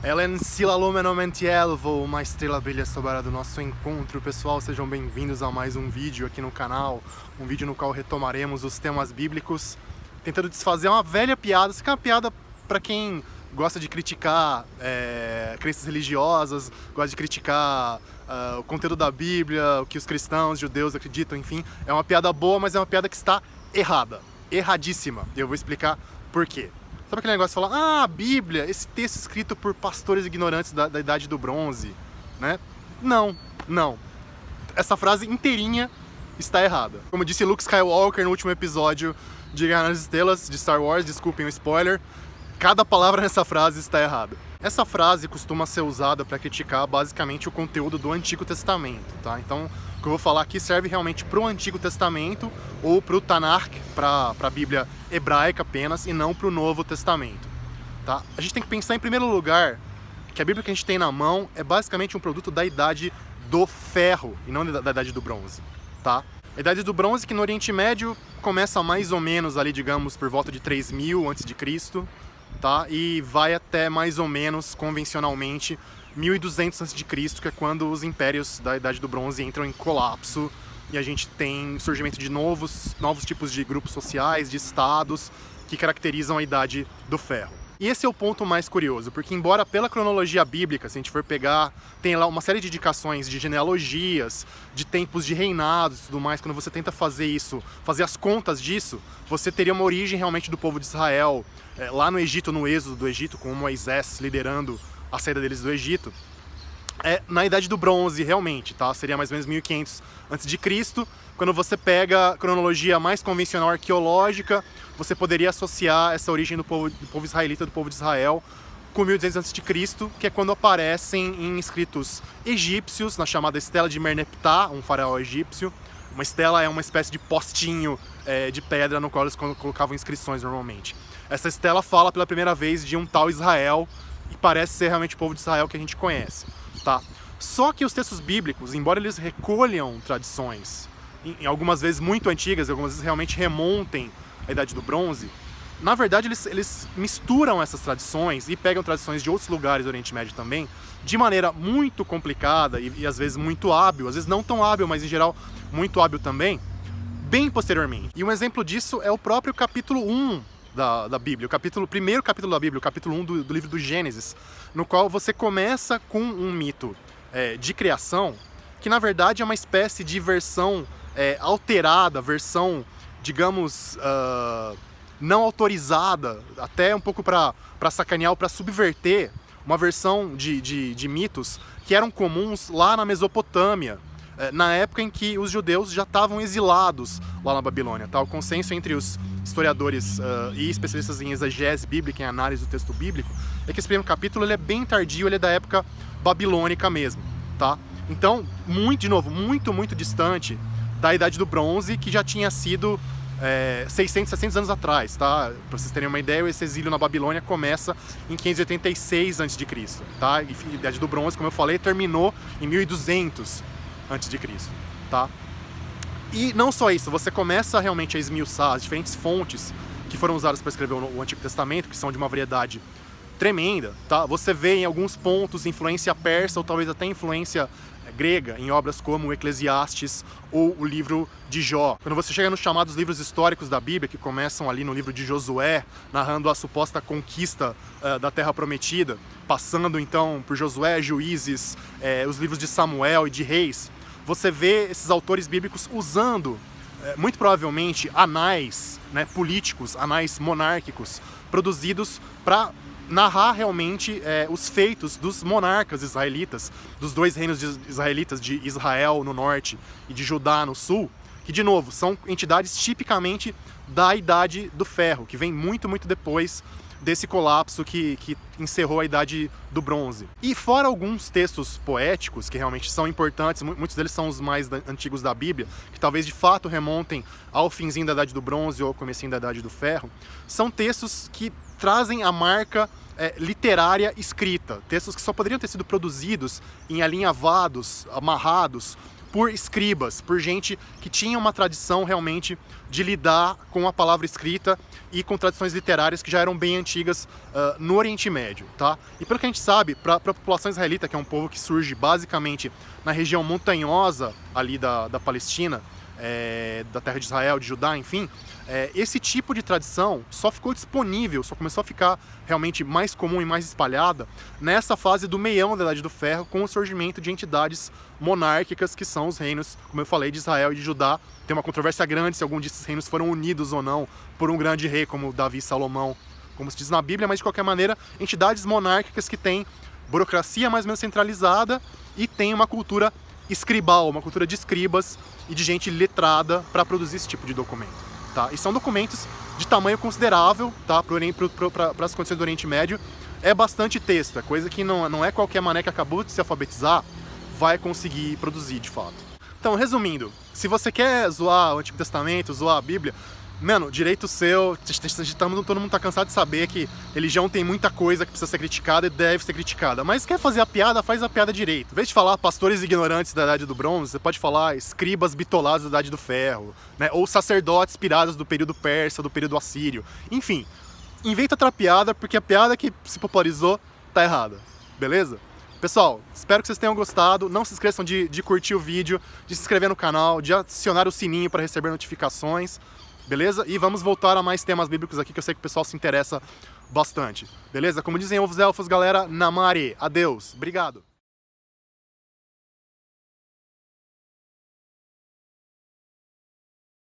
Elen Silalomenomentievo, uma estrela brilha sobre a hora do nosso encontro. Pessoal, sejam bem-vindos a mais um vídeo aqui no canal. Um vídeo no qual retomaremos os temas bíblicos, tentando desfazer uma velha piada. Isso aqui é uma piada para quem gosta de criticar crenças religiosas, gosta de criticar o conteúdo da Bíblia, o que os cristãos, judeus acreditam, enfim. É uma piada boa, mas é uma piada que está errada, erradíssima. E eu vou explicar por quê. Sabe aquele negócio de falar, a Bíblia, esse texto escrito por pastores ignorantes da Idade do Bronze, né? Não. Essa frase inteirinha está errada. Como disse Luke Skywalker no último episódio de Guerra nas Estrelas, de Star Wars, desculpem o spoiler, cada palavra nessa frase está errada. Essa frase costuma ser usada para criticar basicamente o conteúdo do Antigo Testamento, tá? Então, o que eu vou falar aqui serve realmente para o Antigo Testamento ou para o Tanakh, para a Bíblia hebraica apenas, e não para o Novo Testamento, tá? A gente tem que pensar em primeiro lugar que a Bíblia que a gente tem na mão é basicamente um produto da Idade do Ferro e não da Idade do Bronze, tá? A Idade do Bronze, que no Oriente Médio começa mais ou menos ali, digamos, por volta de 3000 a.C., tá? E vai até mais ou menos, convencionalmente, 1200 a.C., que é quando os impérios da Idade do Bronze entram em colapso e a gente tem surgimento de novos tipos de grupos sociais, de estados que caracterizam a Idade do Ferro. E esse é o ponto mais curioso, porque embora pela cronologia bíblica, se a gente for pegar, tem lá uma série de indicações de genealogias, de tempos de reinados e tudo mais, quando você tenta fazer isso, fazer as contas disso, você teria uma origem realmente do povo de Israel, lá no Egito, no êxodo do Egito, com Moisés liderando a saída deles do Egito, na Idade do Bronze, realmente, tá? Seria mais ou menos 1500 a.C., quando você pega a cronologia mais convencional arqueológica, você poderia associar essa origem do povo israelita, do povo de Israel, com 1200 a.C., que é quando aparecem em escritos egípcios, na chamada Estela de Merneptah, um faraó egípcio. Uma estela é uma espécie de postinho de pedra no qual eles colocavam inscrições normalmente. Essa estela fala pela primeira vez de um tal Israel, e parece ser realmente o povo de Israel que a gente conhece, tá? Só que os textos bíblicos, embora eles recolham tradições, em algumas vezes muito antigas, algumas vezes realmente remontem à Idade do Bronze, na verdade eles misturam essas tradições e pegam tradições de outros lugares do Oriente Médio também, de maneira muito complicada e às vezes muito hábil, às vezes não tão hábil, mas em geral muito hábil também, bem posteriormente. E um exemplo disso é o próprio capítulo 1 da Bíblia, o primeiro capítulo da Bíblia, o capítulo 1 do livro do Gênesis, no qual você começa com um mito de criação, que na verdade é uma espécie de versão alterada, versão, digamos, não autorizada, até um pouco para sacanear ou para subverter uma versão de mitos que eram comuns lá na Mesopotâmia, na época em que os judeus já estavam exilados lá na Babilônia, tá? O consenso entre os historiadores e especialistas em exegese bíblica, em análise do texto bíblico, é que esse primeiro capítulo ele é bem tardio, ele é da época babilônica mesmo, tá? Então, muito distante da Idade do Bronze, que já tinha sido 600, 700 anos atrás, tá? Para vocês terem uma ideia, esse exílio na Babilônia começa em 586 a.C., tá? E a Idade do Bronze, como eu falei, terminou em 1200 a.C., tá? E não só isso, você começa realmente a esmiuçar as diferentes fontes que foram usadas para escrever o Antigo Testamento, que são de uma variedade tremenda, tá? Você vê em alguns pontos influência persa ou talvez até influência grega em obras como o Eclesiastes ou o livro de Jó. Quando você chega nos chamados livros históricos da Bíblia, que começam ali no livro de Josué, narrando a suposta conquista da Terra Prometida, passando então por Josué, Juízes, os livros de Samuel e de Reis, você vê esses autores bíblicos usando, muito provavelmente, anais, né, políticos, anais monárquicos, produzidos para narrar realmente os feitos dos monarcas israelitas, dos dois reinos israelitas, de Israel no norte e de Judá no sul, que, de novo, são entidades tipicamente da Idade do Ferro, que vem muito depois desse colapso que encerrou a Idade do Bronze. E fora alguns textos poéticos, que realmente são importantes, muitos deles são os mais antigos da Bíblia, que talvez de fato remontem ao finzinho da Idade do Bronze ou ao comecinho da Idade do Ferro, são textos que trazem a marca literária escrita, textos que só poderiam ter sido produzidos em alinhavados, amarrados, por escribas, por gente que tinha uma tradição realmente de lidar com a palavra escrita e com tradições literárias que já eram bem antigas no Oriente Médio, tá? E pelo que a gente sabe, para a população israelita, que é um povo que surge basicamente na região montanhosa ali da Palestina, da terra de Israel, de Judá, enfim, esse tipo de tradição só ficou disponível, só começou a ficar realmente mais comum e mais espalhada nessa fase do meião da Idade do Ferro, com o surgimento de entidades monárquicas, que são os reinos, como eu falei, de Israel e de Judá. Tem uma controvérsia grande se algum desses reinos foram unidos ou não por um grande rei como Davi e Salomão, como se diz na Bíblia, mas de qualquer maneira, entidades monárquicas que têm burocracia mais ou menos centralizada e têm uma cultura escribal, uma cultura de escribas e de gente letrada para produzir esse tipo de documento. Tá? E são documentos de tamanho considerável, tá? Para as condições do Oriente Médio. É bastante texto, é coisa que não é qualquer mané que acabou de se alfabetizar vai conseguir produzir, de fato. Então, resumindo, se você quer zoar o Antigo Testamento, zoar a Bíblia, mano, direito seu, todo mundo tá cansado de saber que religião tem muita coisa que precisa ser criticada e deve ser criticada. Mas quer fazer a piada, faz a piada direito. Em vez de falar pastores ignorantes da Idade do Bronze, você pode falar escribas bitolados da Idade do Ferro, né? Ou sacerdotes pirados do período persa, do período assírio. Enfim, inventa outra piada, porque a piada que se popularizou tá errada, beleza? Pessoal, espero que vocês tenham gostado. Não se esqueçam de curtir o vídeo, de se inscrever no canal, de acionar o sininho para receber notificações. Beleza? E vamos voltar a mais temas bíblicos aqui, que eu sei que o pessoal se interessa bastante. Beleza? Como dizem os elfos, galera, namare. Adeus. Obrigado.